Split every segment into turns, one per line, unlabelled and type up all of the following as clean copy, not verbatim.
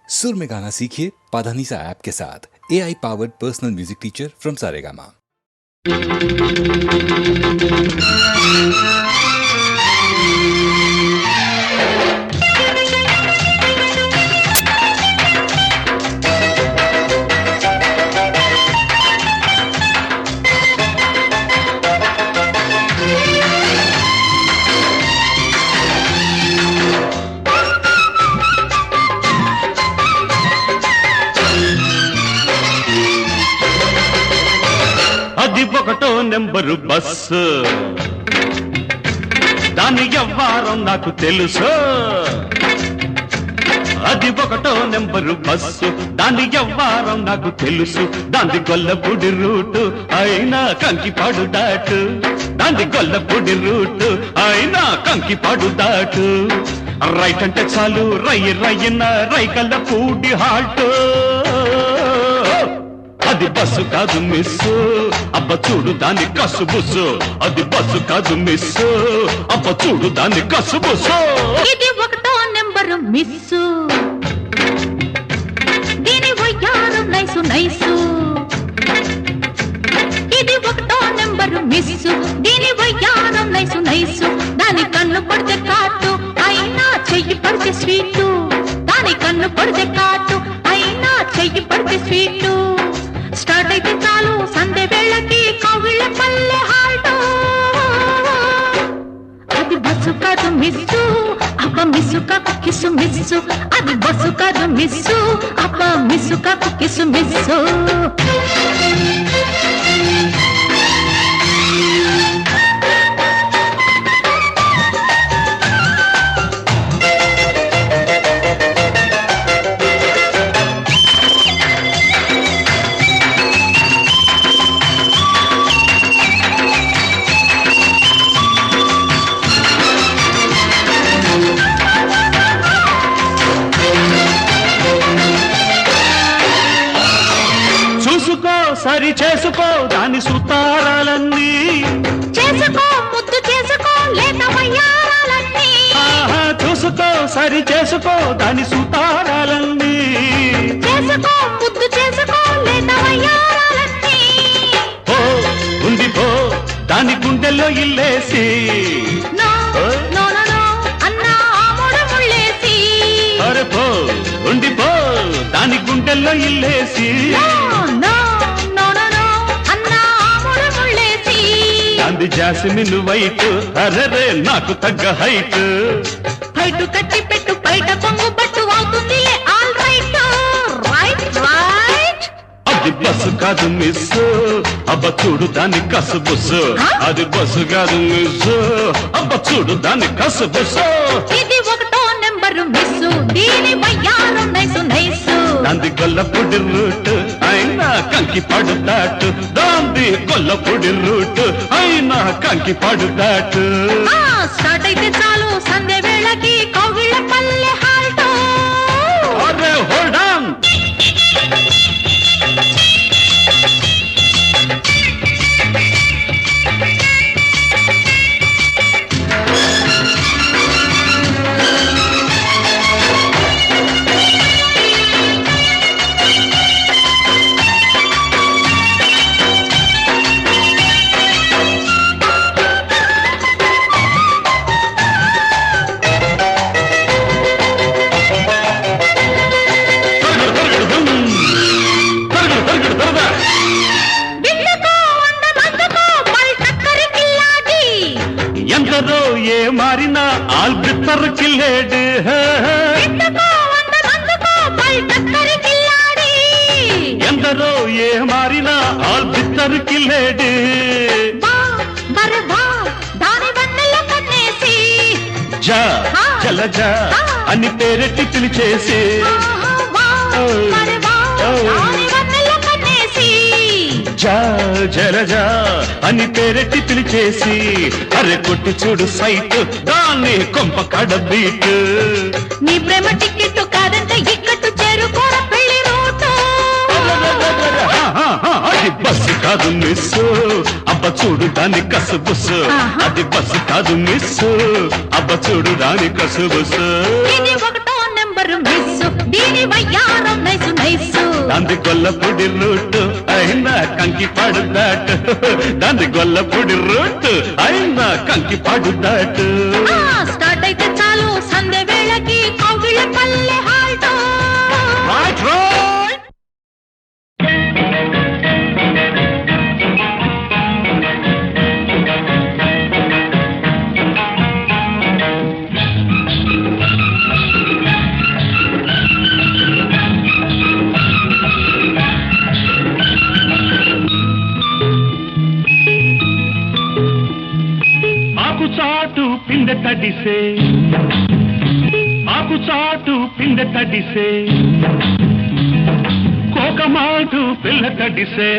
सुर में गाना सीखिए पाधानीसा ऐप के साथ। AI powered personal music teacher from Saregama.
అది ఒకటో నెంబరు బస్సు, దాని వ్యవహారం నాకు తెలుసు. అది ఒకటో నెంబరు బస్సు, దాని వ్యవహారం నాకు తెలుసు. దాని గొల్లపూడి రూటు అయినా కంకిపాడు దాటు, దాని గొల్లపూడి రూటు అయినా కంకిపాడు దాటు. రైట్ అంటే చాలు రయ్య రయ్యన రైకల్ల పూడి హాల్ట్. అది బస్సు కాదు మిస్సు, అబ్బ చూడు దాని కసుబుసు. అది బస్సు కాదు మిస్సు, అబ్బ చూడు దాని కసుబుసు.
ఇది ఒకటో నెంబరు మిస్సు, దీని వయ్యారు నైసు నైసు. ఇది ఒకటో నెంబరు మిస్సు, దీని వయ్యారు నైసు నైసు. దాని కన్ను పడితే కాటు అయినా చెయ్యి పడితే స్వీటు. దాని కన్ను పడితే కాటు అయినా చెయ్యి పడితే స్వీటు. స్టార్ట్ అయితే చాలు సందే వేళకి కవిళ్ళ పల్లె హాల్ట్. అది బస్సు కాదు మిస్సు, అబ్బ మిస్సు కాకు కిసు మిస్సు. అది బస్సు కాదు మిస్సు, అబ్బ మిస్సు కాకు కిసు మిస్సు.
సరి చేసుకో దాని సుతారాలన్నీ,
చేసుకో ముద్దు చేసుకో లేత వయ్యారాలన్నీ.
చూసుకో సరి చేసుకో దాని సుతారాలన్నీ,
చేసుకో ముద్దు చేసుకో లేత వయ్యారాలన్నీ.
పో ఉంది పో దాని గుండెల్లో ఇల్లేసి,
నో నో నో నో అన్నా ఆముడ ముళ్ళేసి.
అరే పో ఉంది పో దాని గుండెల్లో ఇల్లేసి. అంది జాస్మిన్ వైట్, అరరే నాకు తగ్గ హైట్.
హైట్ కట్టి పెట్టు బయట పొంగు పట్టు అవుతుంది ఆల్ రైట్ రైట్ రైట్.
అది బస్సు కాదు మిస్, అబ్బ చూడు దాని కసుబుసు. అది బస్సు కాదు మిస్, అబ్బ చూడు దాని కసుబుసు.
ఇది ఒకటో నెంబరు మిస్సు, దీని వయ్యారు నైసు నైసు.
దాంది గొల్లపూడి రూట్ అయినా కంకిపాడు దాటు, దాంది గొల్లపూడి రూట్ అయినా కంకిపాడు దాటు.
స్టార్ట్ అయితే చాలు సంధ్య వేళకి కవిళ్ళ పల్లె హాల్ట్.
అరే హోల్డ్ ఆన్. ఎందరో ఏ మారినా ఆల్బిత్తర్ కిల్లేడు. ఎందరో ఏ మారినా ఆల్బిత్తర్ కిల్లేడు. జా జలజా అని పేరెట్టి పిలిచేసి, జా జలజా అని పేరెట్టి పిలిచేసి. అరే కొట్టి చూడు సైట్ దాన్ని కొంప కడ బీట్.
నీ ప్రేమ టికెట్ కాదంటే ఇక్కట్టు చేరుకోర పెళ్లి రూటు.
అది బస్సు కాదు మిస్, అబ్బ చూడు దాని కసుబుసు. అది బస్సు కాదు మిస్, అబ్బ చూడు దాని కసుబుసు.
ఇది ఒకటో నెంబరు మిస్, దీని వయ్యారం నైసు నైసు
దాంది గొల్లపూడి రూటు అయినా కంకి పాడు దాటు దాంది గొల్లపూడి రూటు అయినా కంకి పాడు దాటు
స్టార్ట్ అయితే చాలు సంధ్య వేళకి కౌగిళ్ళ పల్లె హాల్టో
చాటు పిండ తడిసే ఆకు చాటు పిండ తడిసే కోకమాటు పిల్ల తడిసే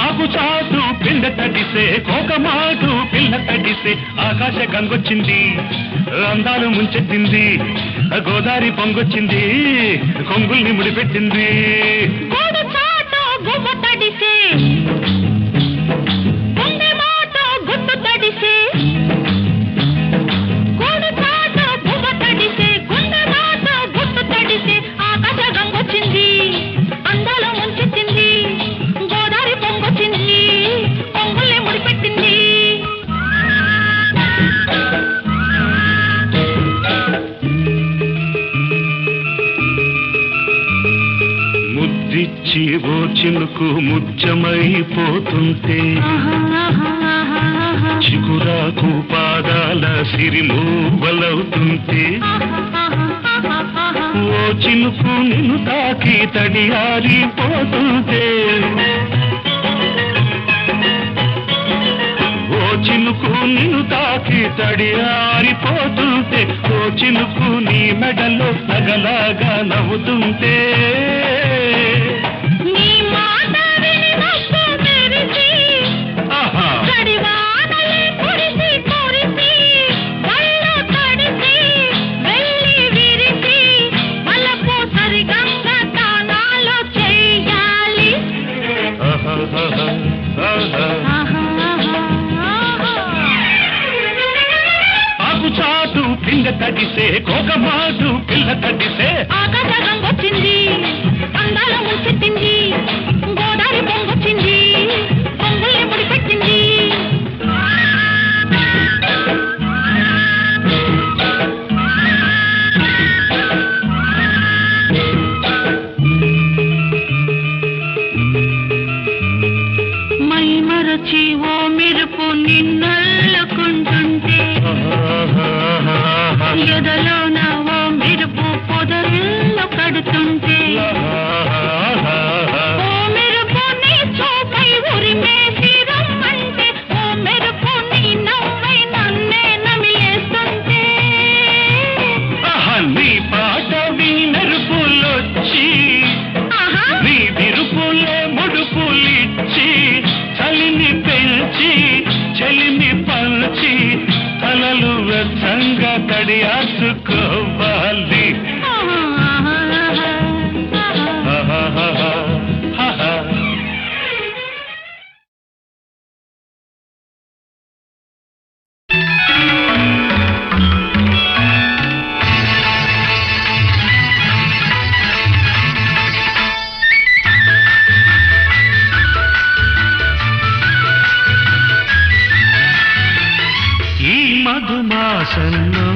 ఆకు చాటు పిండ తడిసే కోకమాటు పిల్ల తడిసే ఆకాశ గంగొచ్చింది అందాలు ముంచెత్తింది గోదావరి పొంగొచ్చింది కొంగుల్ని ముడిపెట్టింది ఓ చినుకు ముచ్చమైపోతుంటే చిగురాకు పాదాల సిరిమూవలవుతుంటే ఓ చినుకు నిన్ను తాకి తడియారిపోతుంటే ఓ చినుకు నిన్ను తాకి తడియారిపోతుంటే ఓ చినుకు నీ మెడలో నగలాగా నవ్వుతుంటే చాటు పిండ తడిసే కోకమాటు పిల్ల తడిసే
ఆకాశం వచ్చింది అందాల ముంచెత్తింది గోదావరి పొంగొచ్చింది పొంగుల్ని ముడిపెట్టింది మై మరచి ఓ మెరుపు నిన్నల్లుకుంటుంటే ఎదలోన ఓ మెరుపు పొదల్లో కడుతుంటే ఓ మెరుపు నీ చూపై ఉరిమేసి రమ్మంటే ఓ మెరుపు నీ నవ్వై నన్నే నమిలేస్తుంటే
నీ పాట మెరుపులొచ్చి నీ విరుపులే ముడుపులిచ్చి చలిని పెంచి చలిని పంచి తలలు వెచ్చంగా తడియాసుకోవాలి మధుమాసంలో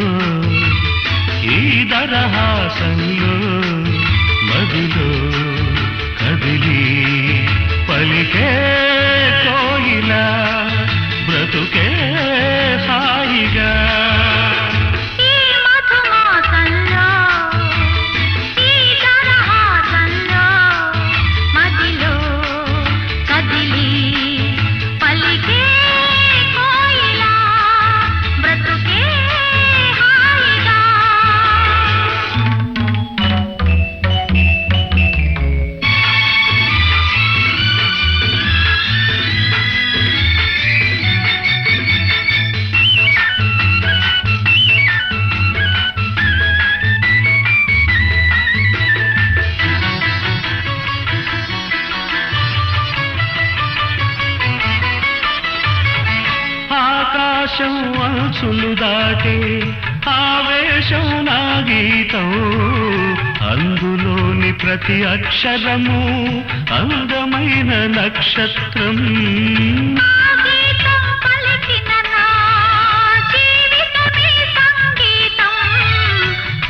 ఈ దరహాసంలో మదిలో కదిలి పలికే కోయిలా బ్రతుకే హాయిగా అంచులు దాటే ఆవేశం నా గీతం అందులోని ప్రతి అక్షరము అందమైన నక్షత్రం
నా గీతం పలికిన నా జీవితమే సంగీతం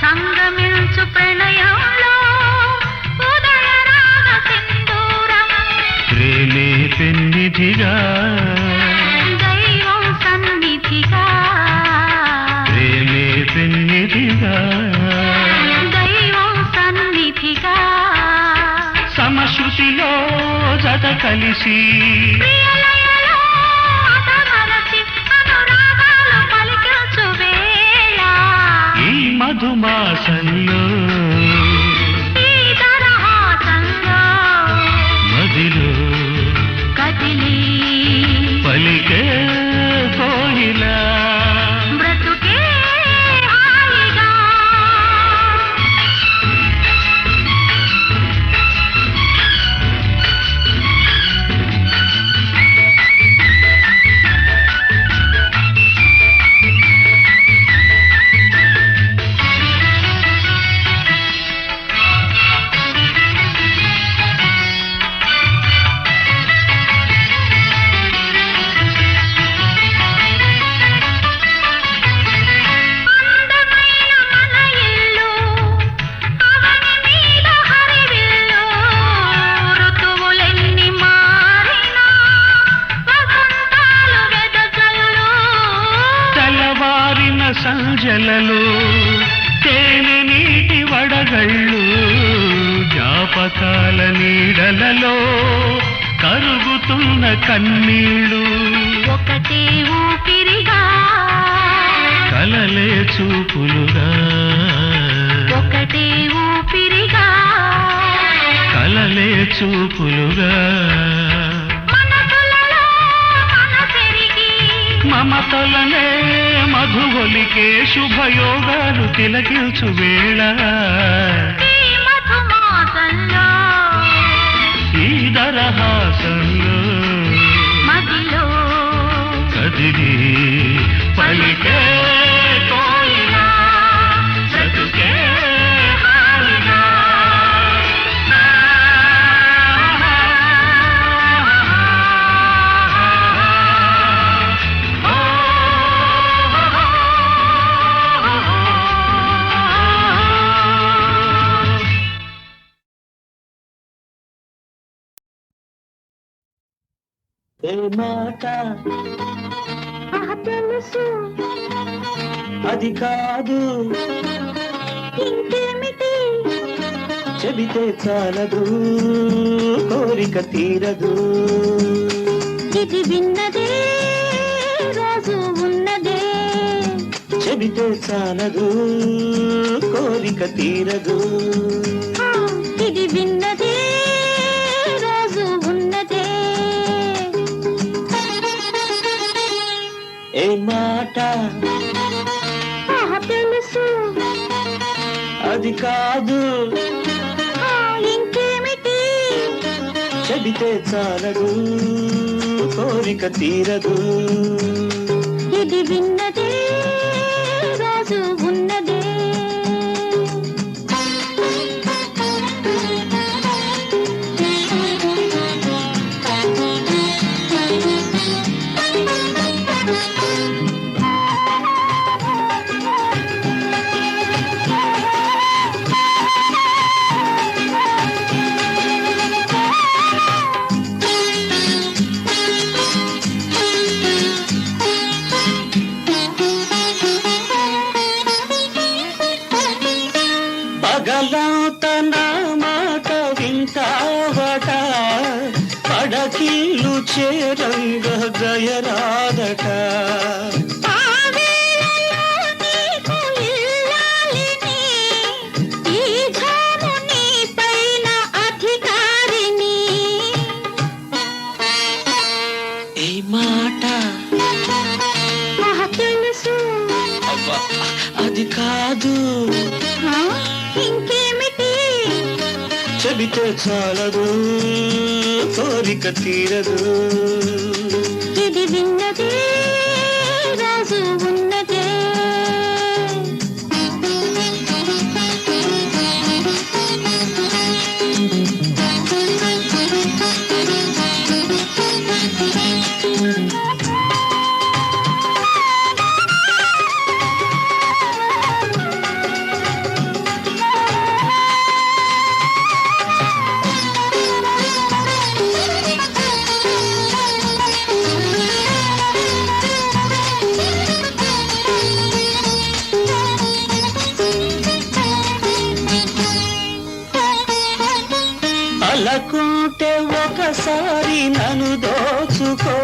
సంగమించు ప్రణయంలో ఉదయ రాగ సింధూరం
ప్రేమే పెన్నిధిగా
దైవం సన్నిధిగా
ప్రేమే పెన్నిధిగా
దైవం సన్నిధిగా
సమశృతిలో జత కలిసి
ప్రియలయలో అతమరచి అనురాగాలు పలికించు వేళ
ఈ మధుమాసంలో
ఈ దరహాసంలో
మదిలో
కదిలి
పలికే కోయిలా
బ్రతుకే హాయిగా అందమైన మన ఇల్లు అవని మీద హరివిల్లు ఋతువులెన్ని మారినా వసంతాలు వెదజల్లు
తెల్లవారిన సంజలలో తేనె నీటి వడగళ్ళు జ్ఞాపకాల నీడలలో కరుగుతున్న కన్నీళ్ళు
ఒకటే ఊపిరిగా
కలలే చూపులుగా
ఒకటే ఊపిరిగా
కలలే చూపులుగా
మనసులలో మనసెరిగి
మమతలనే మధువలికే శుభయోగాలు తిలకించు వేళ
ఈ మధుమాసంలో
ఈ దరహాసంలో
మదిలో
కదిలి పలికే కోయిలా బ్రతుకే హాయిగా
ఏ మాట
తెలుసు
అది కాదు
ఇంకేమిటి
చెబితే చాలదు కోరిక తీరదు
ఇది విన్నదే రోజు ఉన్నదే
చెబితే చాలదు కోరిక తీరదు
ఆ, ఇది విన్నదే రోజు ఉన్నదే
ఏ మాట
తెలుసు
అది కాదు
ఆ, ఇంకేమిటి
చెబితే చాలదు కోరిక తీరదు
ఇది విన్నదే రోజు ఉన్నదే
పగలంత నా మాట వింటావట పడకిల్లు చేరంగ గయరాదట
ఆ వేళలో నీకు ఇల్లాలిని, ఈ ఘాము నీ పైన అధికారిని.
ఈ మాట
తెలుసు
అబ్బా అది కాదు
ఆ, ఇంకేమిటి
చెబితే చాలదు కోరిక తీరదు
ఇది విన్నదే రోజు ఉన్నదే
తలకుంటే ఒకసారి నన్ను దోచుకో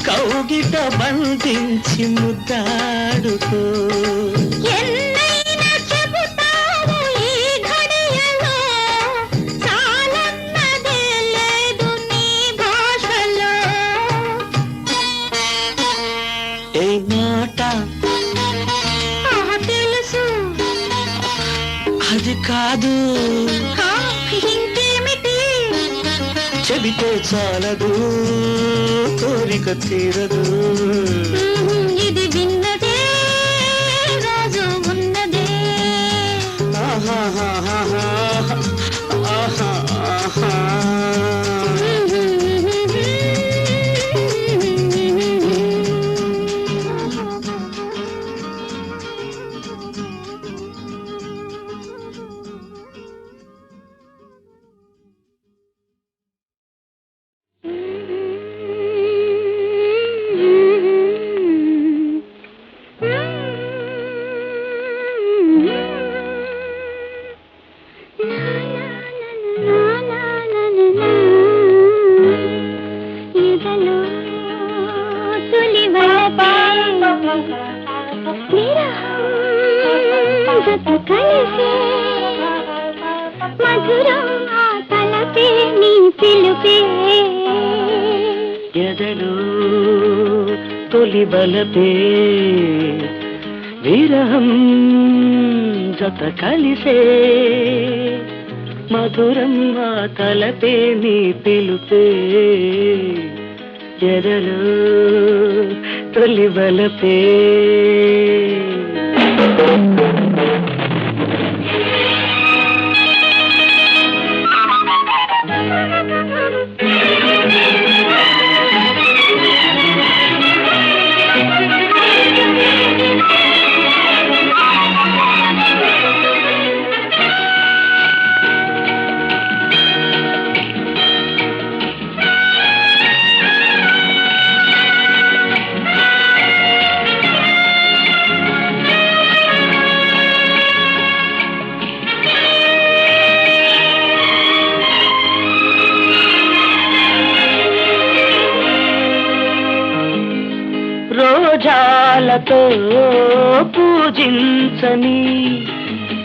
కౌగిట బంధించి ముద్దాడుకో
ఎన్నైనా చెబుతావు ఈ ఘడియలో చాలన్నదే లేదు నీ భాషలో
ఏ మాట
తెలుసు
అది కాదు
ఇంకేమిటి
చెబితే చాలదు కోరిక తీరదు
ఇది విన్నదే రోజు ఉన్నదే
ఆహాహాహాహా. ఆహాహాహా.
ఇదలో తొలి కలిసే మధురం ఆ తలపే నీ పిలుపే
ఎదలో తొలి బలపే విరహం జత కలిసే మధురం ఆ తలపే నీ పిలుపే ఎదలో తొలి బలపే రోజాలతో పూజించని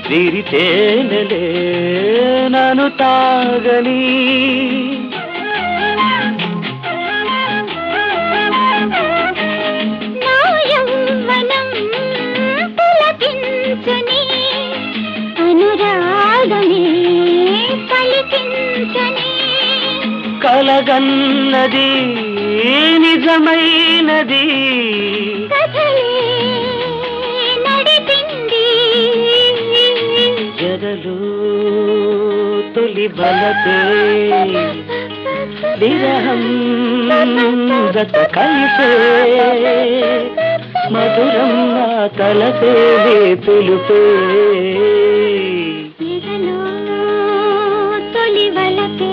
విరితేనలే నన్ను తాగని
నా యౌవనం పులకించని అనురాగమే పలికించని
కలగన్నది నిజమైనది
కథలే నడిపింది
జగలు తొలి బలపే విరహం జత కలిసే మధురం నా తలపే పిలుపే
ఇదలో తొలి వలపే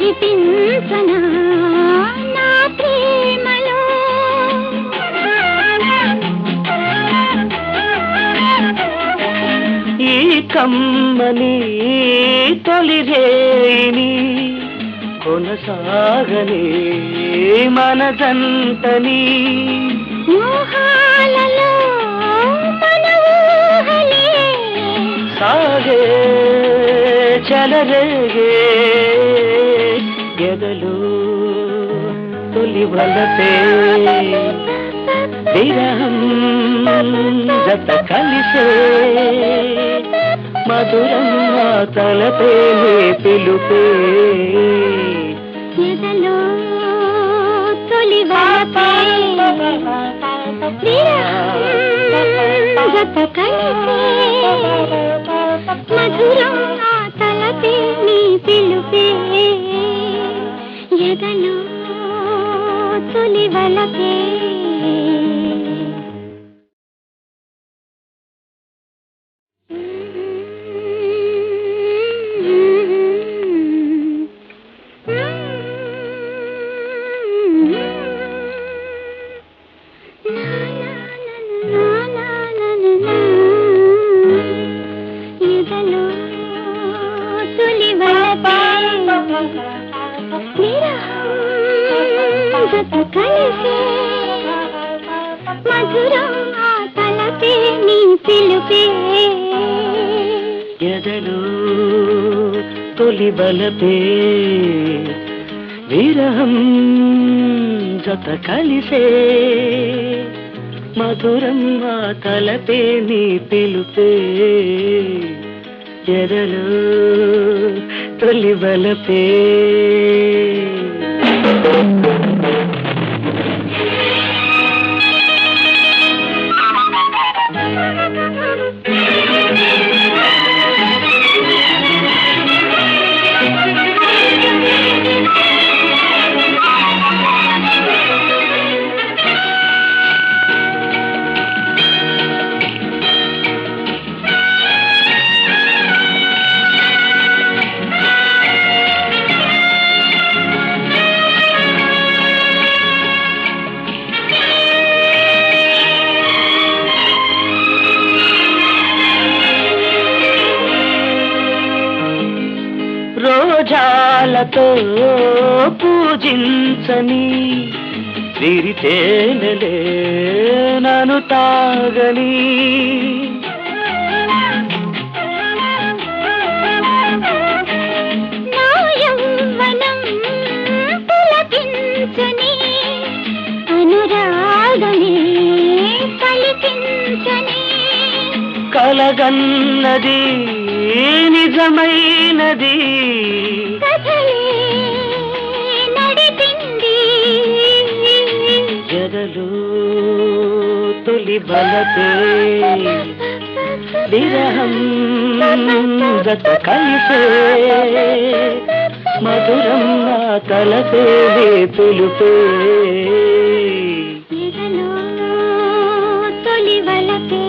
మురిపించనా నా ప్రేమలో
ఈ కమ్మని తొలి రేణి కొనసాగని మనదంతని
మోహాలలో మన ఊహలే
సాగే చలరేగే ఎదలు తొలి వలపే విరహం జత కలిసే మధురం ఆ తలపే నీ పిలుపే
ఎదలో తొలి వలపే జత కలిసే మధురం ఆ తలపే నీ పిలుపే ఎదలో తొలి వలపే. మధురం ఆ తలపే నీ పిలుపే
ఎదలో తొలి బలపే విరహం జత కలిసే మధురం ఆ తలపే నీ పిలుపే ఎదలో తొలి బలపే. రోజాలతో పూజించని విరితేనెలే నన్ను తాగని
నా యవ్వనం పులకించని అనురాగమే పలికించని
కలగన్నది నిజమైనది
నడిపింది
జగలు తొలి బలపే విరహం జత కలిసే మధురం నా తలపే పిలుపే
ఎదలో తొలి వలపే.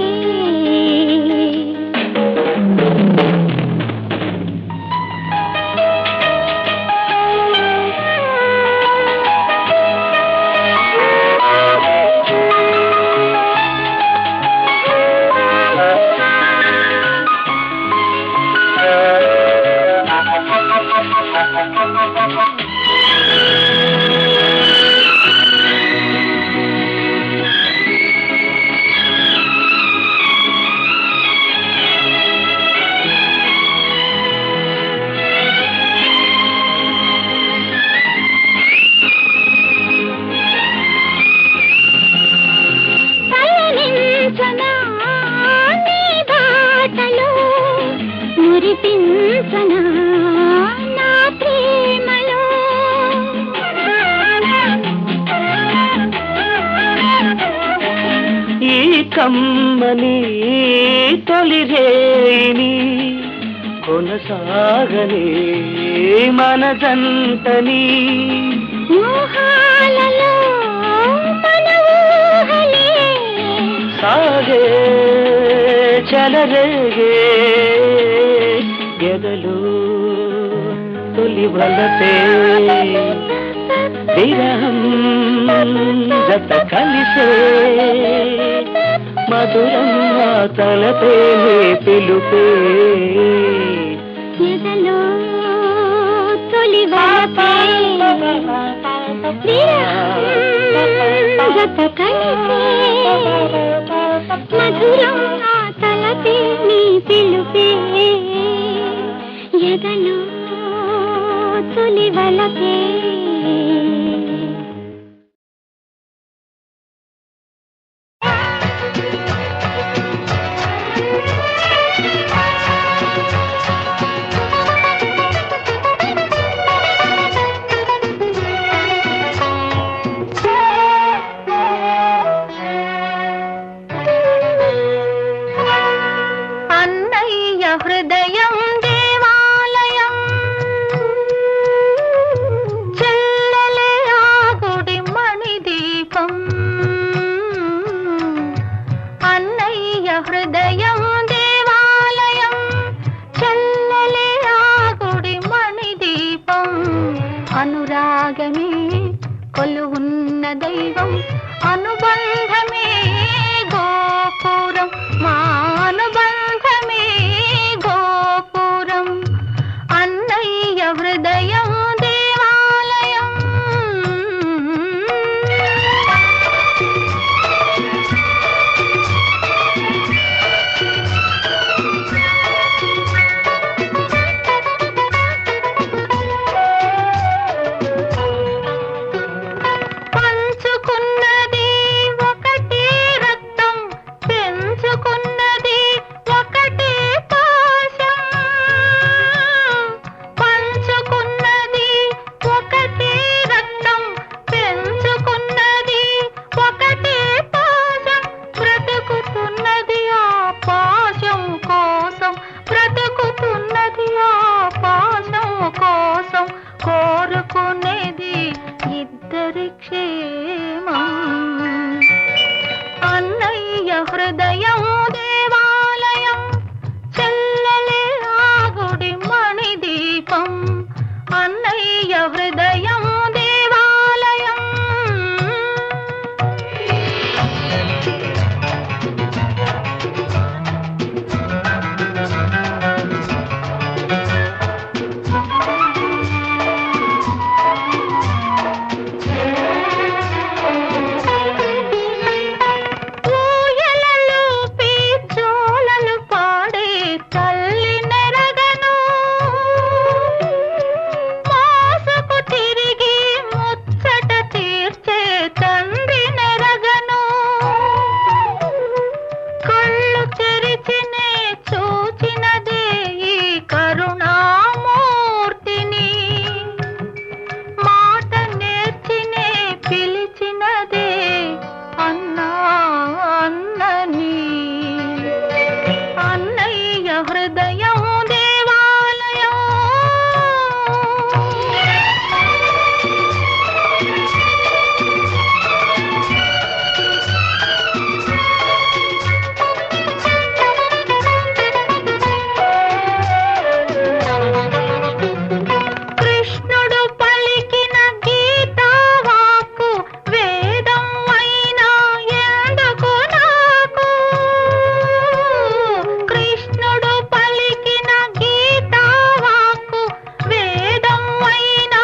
మురిపించనా నా ప్రేమలో
ఈ కమ్మని తొలిరేని కొనసాగని మనదంతని
మోహాలలో మన ఊహలే
సాగే చలరేగే ఎదలు తొలి వలపే విరహం జత కలిసే మధురం ఆ తలపే పిలుపే
ఎదలో తొలి వలపే జత కలిసే మధురం ఆ తలపే నీ పిలుపే ఎదలో తొలి వలపే. హృదయం దేవాలయం చెల్లెలే ఆ గుడి మణిదీపం అన్నయ్య హృదయం దేవాలయం చెల్లెలే ఆ గుడి మణిదీపం అనురాగమే కొలువున్న దైవం అనుబంధమే గోపురం మా అనుబంధమే గోపురం అన్నయ్య హృదయం దేవాలయం పంచుకున్నది ఒకటే రక్తం పెంచుకున్నది ఒకటే పాశం పంచుకున్నది ఒకటే రక్తం పెంచుకున్నది ఒకటే పాశం బ్రతుకుతున్నది ఆ పాశం కోసం బ్రతుకుతున్నది ఆ పాశం కోసం కోరుకునేది ఇద్దరి క్షేమం అన్నయ్య హృదయం దేవాలయం చెల్లెలే ఆ గుడి మణిదీపం అన్నయ్య హృదయం దేవాలయం ఊయలలు పీచోలలు పాడే తల్లి నెరగను మోసకు తిరిగి ముచ్చట తీర్చే తండ్రి నెరగను కళ్ళు తెరిచినే చూచినదే ఈ కరుణామూర్తిని మాట నేర్చినే పిలిచినదే అన్నా అన్నని అన్నయ్య హృదయం దేవాలయం కృష్ణుడు పలికిన గీతా వాక్కు వేదం అయినా ఎందుకు నాకు కృష్ణుడు పలికిన గీతా వాక్కు వేదం అయినా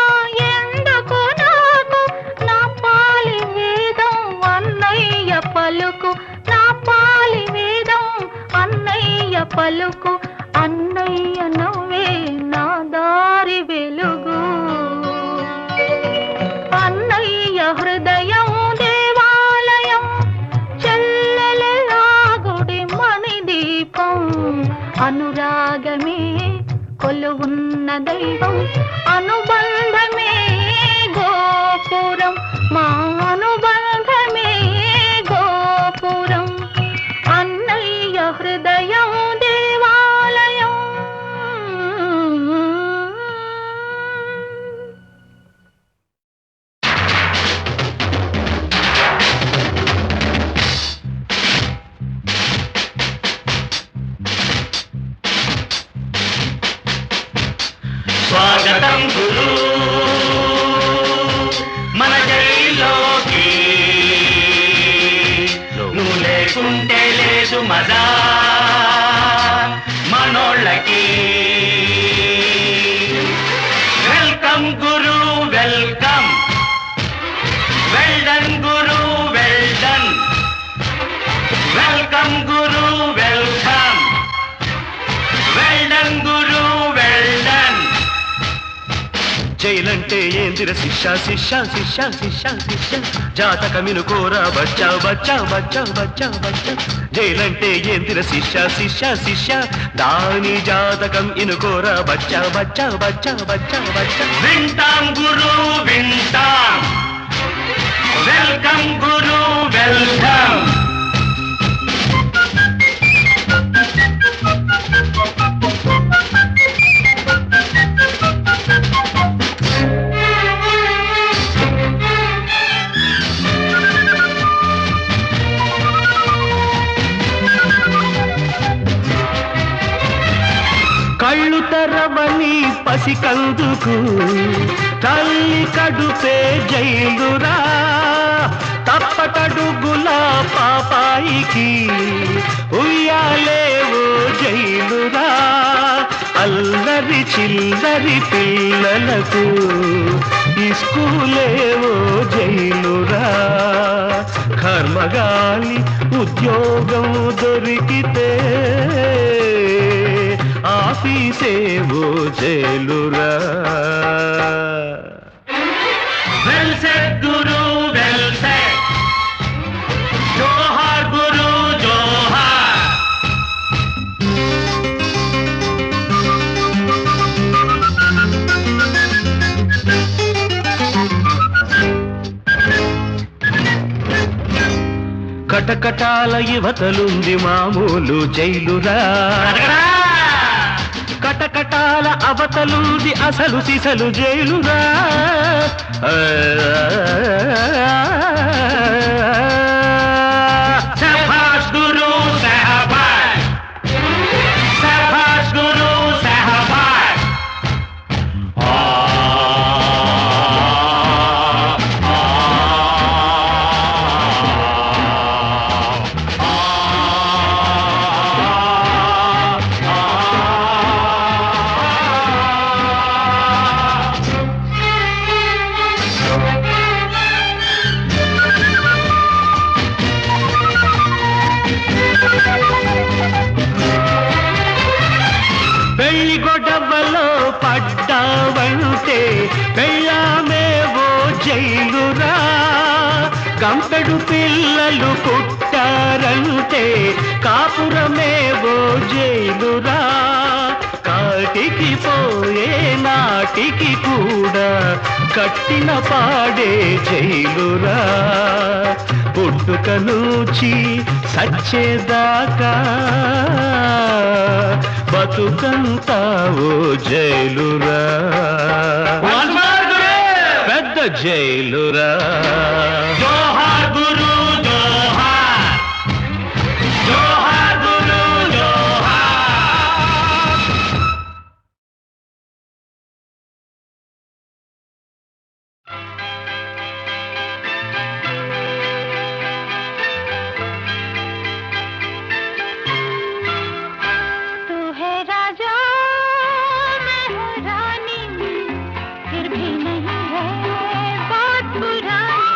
ఎందుకు నాకు నా పాలి వేదం అన్నయ్య పలుకు నా పాలి వేదం అన్నయ్య పలుకు అన్నయ్య నవ్వే నా దారి వెలుగు అన్నయ్య హృదయం దేవాలయం చెల్లెలే ఆ గుడి మణిదీపం అనురాగమే కొలువున్న దైవం అనుబంధమే గోపురం మా అనుబంధమే గోపురం అన్నయ్య హృదయం దేవాలయం
స్వాగతం గురు మన జైల్లోకి నువ్వు లేకుంటే లేదు మజా మనోళ్ళకి వెల్కమ్ గురు వెల్కమ్ వెల్డన్ గురు వెల్డన్ వెల్కమ్ గురు వెల్కమ్ వెల్డన్ గురు వెల్డన్ జైలంటే ఏందిర శిక్ష శిక్ష శిక్ష శిక్ష శిక్ష జాతకమిను కోరా బచ్చా బచ్చా బచ్చా బచ్చా బచ్చా జైలంటే ఏందిర శిక్ష శిక్ష శిక్ష దాని జాతకం ఇనుకోరా బచ్చా బచ్చా బచ్చా బచ్చా బచ్చా వింటాం గురు వింటాం వెల్కమ్ గురు వెల్కమ్ కళ్ళు తెరవని పసికందుకు తల్లి కడుపే జైలురా, తప్పటడుగుల పాపాయికి ఉయ్యాలేవో జైలురా, అల్లరి చిల్లరి పిల్లలకు ఇస్కూలేవో జైలురా, కర్మగాలి ఉద్యోగం దొరికితే ఆఫీసేవో జైలురా. వెల్ సెడ్ గురు, వెల్ సెడ్. జోహార్ గురు, జోహార్. కటకటాల యువతలుంది మామూలు జైలురా, కటకటాల అవతలుంది అసలు సిసలు జైలురా. సభాష్ గురు సహబాష్, సభాష్ గురు సహబాష్. పెళ్లి గొడవలో పడ్డావంటే పెళ్ళామేవో జైలురా, కంపెడు పిల్లలు పుట్టారంటే కాపురమేవో జైలురా, కాటికి పోయే నాటికి కూడా కట్టిన పాడే జైలురా, పుట్టుక నుంచి సచ్చేదాకా బతుకంతా ఓ జైలురా, పెద్ద జైలురా. జోహార్ గురు, జోహార్. జోహార్ గురు, జోహార్.
तू है राजा मैं हूँ रानी, फिर भी नहीं है बात पुरानी।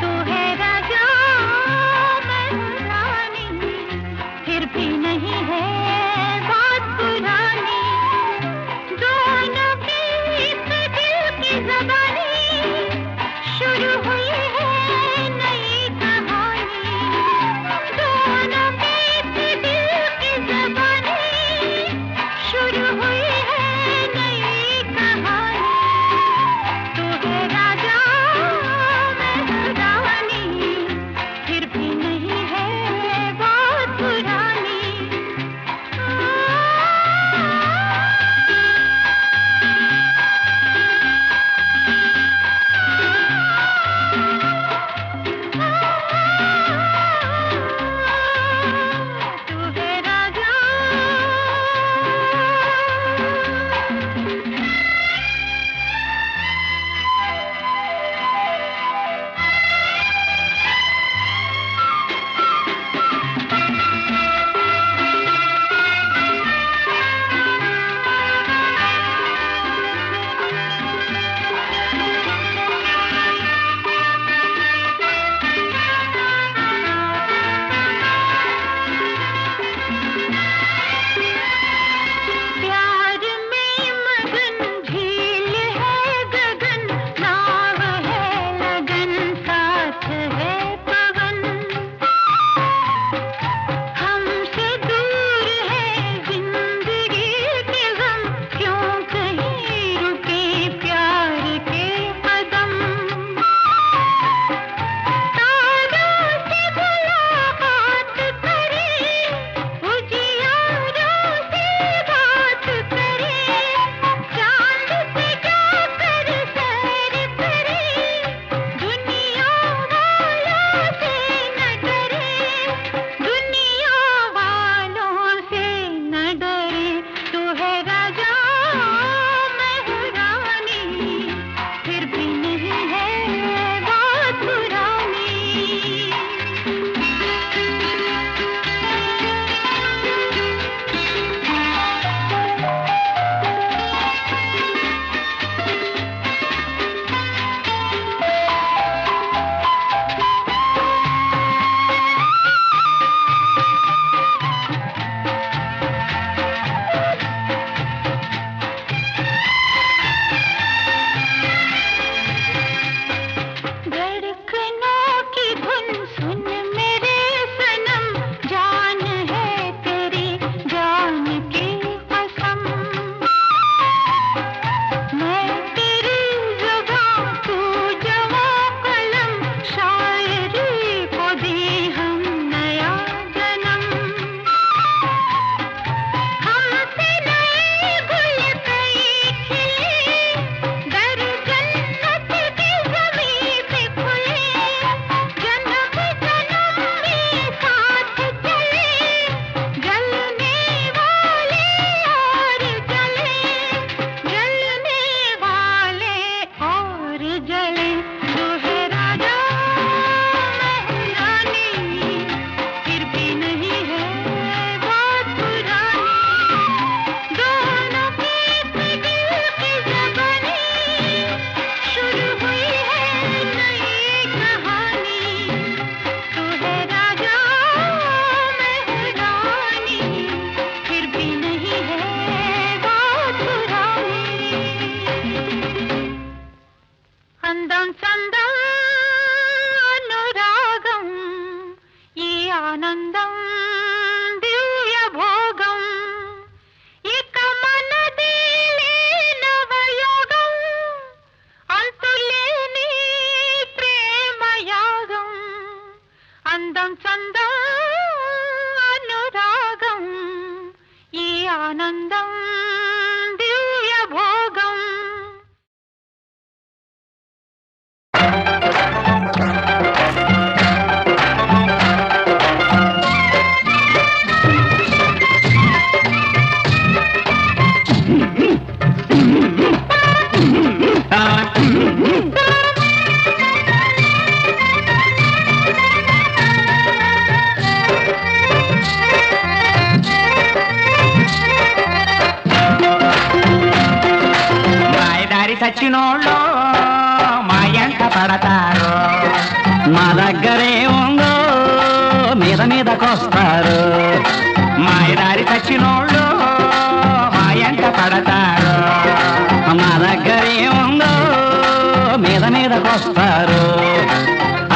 तू है राजा मैं हूँ रानी, फिर भी नहीं है बात पुरानी। दोनों की दिल की ज़बानी, शुरू हुई है नई कहानी। दोनों की दिल की ज़बानी, शुरू हुई है नई कहानी। तू है राजा मैं हूँ रानी, फिर भी नहीं है बात पुरानी।
సచ్చినోళ్ళు మా ఎంట పడతారు, మా దగ్గరే ఉందో మీద మీదకొస్తారు. మాయదారి సచ్చినోళ్ళు మా ఎంట పడతారు, మా దగ్గరే ఉందో మీద మీదకొస్తారు.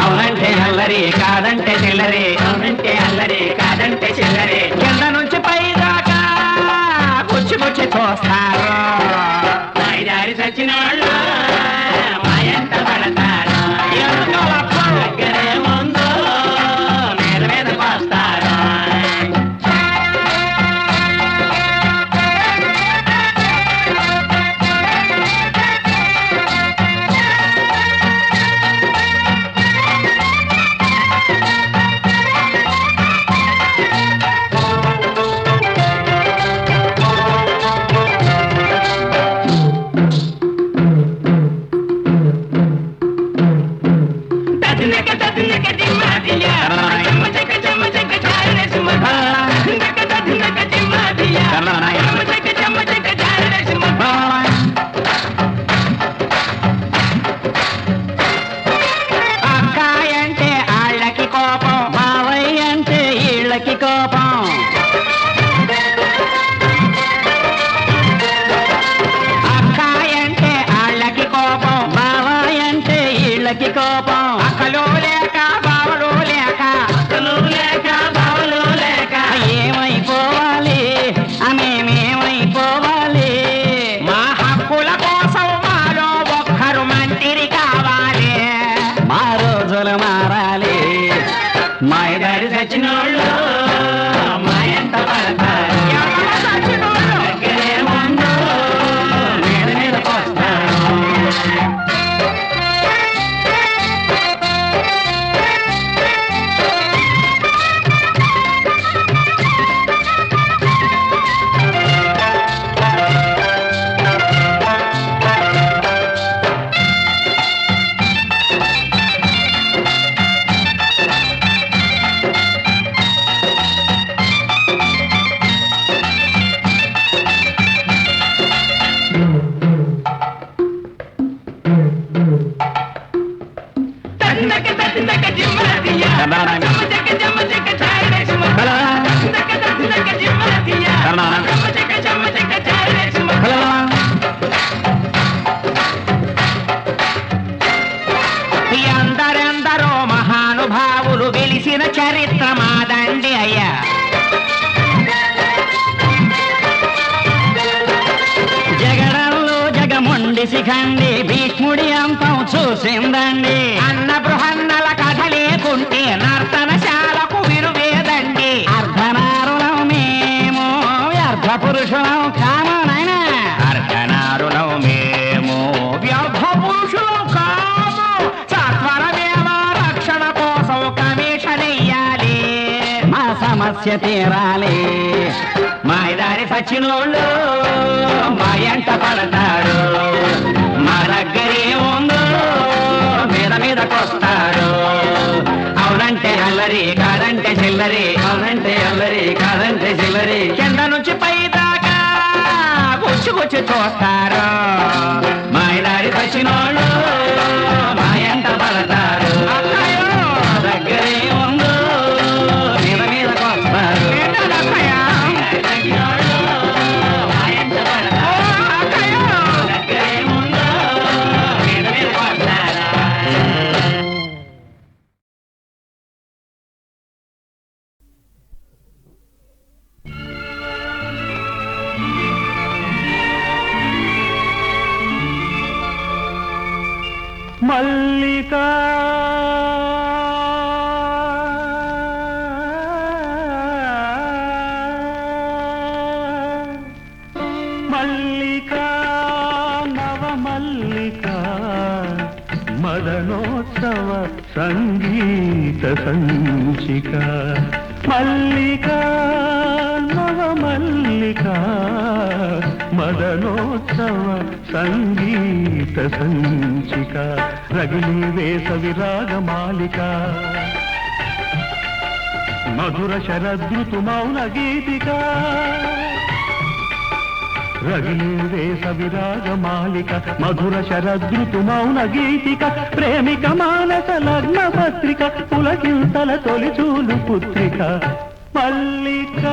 అవునంటే అల్లరి కాదంటే చిల్లరి, అవునంటే అల్లరి కాదంటే చిల్లరి, కింద నుంచి పై దాకా గుచ్చి గుచ్చి చూస్తారు. మాయదారి సచ్చినోళ్ళు మా ఎంట పడతారు, దగ్గరే ఉందో మీద మీదకొస్తారు. అక్కాయ అంటే ఆళ్ళకి కోపం, బావయ్య అంటే ఈళ్ళకి కోపం. అక్కాయ అంటే ఆళ్ళకి కోపం, బావయ్య అంటే ఈళ్ళకి కోపం. అక్కలు లేక బావలు లేక, అక్కలు లేక బావలు లేక ఏమైపోవాలి, మేమేమైపోవాలి. మా హక్కుల కోసం మాలో ఒక్కరు మంత్రి కావాలి. మా రోజులు మారాలి. మాయదారి సచ్చినోళ్ళు మా ఎంట పడతారు, దగ్గరే ఉందో మీద మీదకొస్తారు. ఎందరెందరో మహానుభావులు వెలిసిన చరిత్ర మాదండి అయ్యా. జగడంలో జగముండి శిఖండి భీష్ముడి అంతం చూసిందండి. అన్న బృహన్నల కథ లేకుంటే నర్తనశాలకు విరువేదండి. అర్ధనారులం మేము వ్యర్థ పురుషులం కాము నాయనా, అర్ధనారులం మేము వ్యర్థ పురుషులం కాము. సత్వరమేవ రక్షణ కోసం కమిషన్ వెయ్యాలి, మా సమస్య తీరాలి. మాయదారి సచ్చినోళ్ళు మా ఎంట పడతారు, మా దగ్గరే ఉందో మీద మీదకొస్తారు. అవునంటే అల్లరి కాదంటే చిల్లరి, అవునంటే అల్లరి కాదంటే చిల్లరి, కింద నుంచి పై దాకా గుచ్చి గుచ్చి చూస్తారు. మాయదారి సచ్చినోళ్ళు మా ఎంట పడతారు, దగ్గరే ఉందో మీద మీదకొస్తారు. మల్లికా మల్లికా నవమల్లికా మదనోత్సవ సంగీత సంచిక. మల్లికా నవమల్లికా మదనోత్సవ సంగీత సంచిక. రగిలి వేసవి రాగమాలిక, మధుర శరదృతు మౌన గీతిక. రగిలే వేసవి రాగమాలిక మధుర శరదృతు మౌన గీతిక ప్రేమిక మానస లగ్న పత్రిక పులకింతల తొలిచూలు పుత్రిక మల్లిక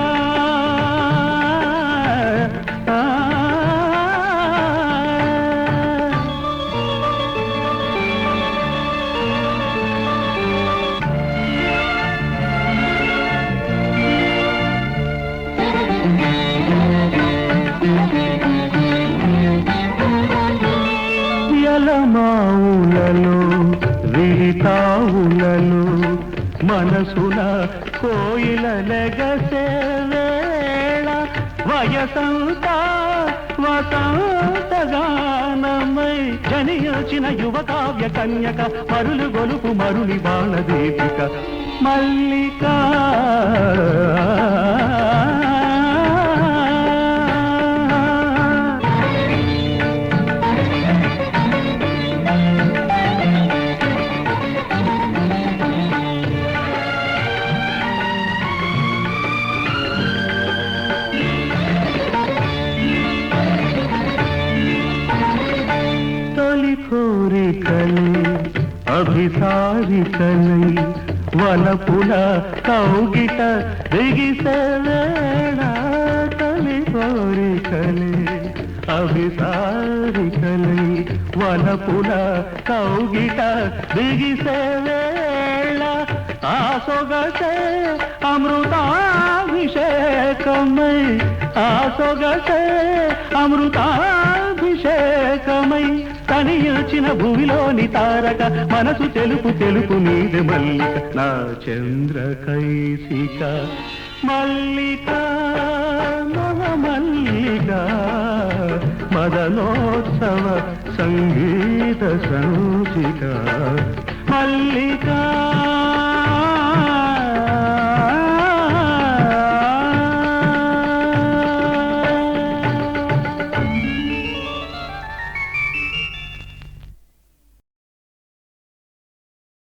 మావులలో విరితావులలో మనసున కోయిల లెగసే వేళ వయసంతా వసంతగానమై జనియోచిన యువ కావ్య కన్యక మరులు గొలుపు మరుని బాణదీపిక మల్లిక కోరికలే అభిసారికలై వలపుల కౌగిట దిగిసేవేళ తొలి కోరికలే అభిసారికలై వలపుల కౌగిట దిగిసేవేళ ఆ సొగసే అమృతాభిషేకమై ఆ సొగసే అమృతాభిషేకమై తనియచిన భూమిలోని తారక మనసు తెలుపు తెలుపు నీది మల్లిక నా చంద్రకైసిక మల్లిక మల్లిక మదనోత్సవ సంగీత సంచిక మల్లిక